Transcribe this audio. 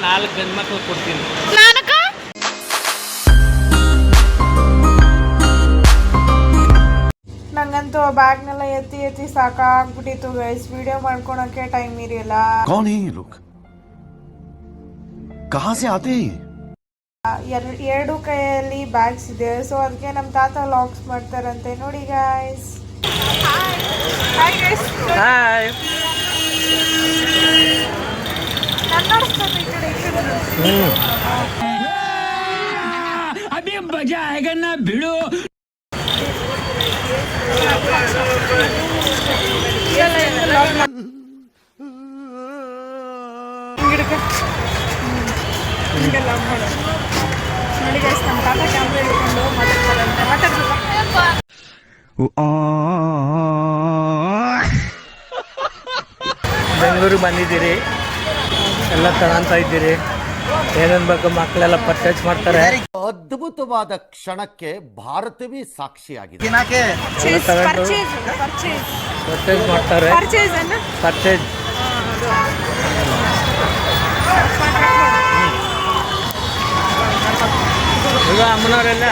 4 ಗಂಡು ಮಕ್ಕಳು ಕೊಡ್ತೀನಿ. ನಂಗಂತೂ ಆ ಬ್ಯಾಗ್ನೆಲ್ಲ ಎತ್ತಿ ಎತ್ತಿ ಸಾಕಾಗ್ಬಿಟ್ಟಿತ್ತು ಗೈಸ್. ವಿಡಿಯೋ ಮಾಡ್ಕೊಳಕ್ಕೆ ಟೈಮ್ ಇರಲಿಲ್ಲ. ಎರಡು ಕೈಯಲ್ಲಿ ಬ್ಯಾಗ್ಸ್ ಇದೆ. ಸೊ ಅದಕ್ಕೆ ನಮ್ಮ ತಾತ ಲಾಕ್ಸ್ ಮಾಡ್ತಾರಂತೆ. ನೋಡಿ guys. Hi guys. Hi. Abhi ಮಜಾ ಆएगा ना भिड़ो. ನೋಡಿ ಗೈಸ್, ನಮ್ಮ ತಾತ ಕ್ಯಾಮ್ರಾ ಹಿಡ್ಕೊಂಡು ಮಾತಾಡ್ತಾರಂತೆ. ಬೆಂಗಳೂರಿಗೆ ಬಂದಿದ್ದೀರಿ, ಎಲ್ಲ ತಗೊಂತ ಇದ್ದೀರಿ. ಏನೇನ್ ಬೇಕು ಮಕ್ಕಳೆಲ್ಲ ಪರ್ಚೇಸ್ ಮಾಡ್ತಾರೆ. ಅದ್ಭುತವಾದ ಕ್ಷಣಕ್ಕೆ ಭಾರತವೇ ಸಾಕ್ಷಿಯಾಗಿದೆ. ಪರ್ಚೇಸ್ ಮಾಡ್ತಾರೆ. ಪರ್ಚೇಸ್ ಈಗ ಅಮ್ಮನವರೆಲ್ಲ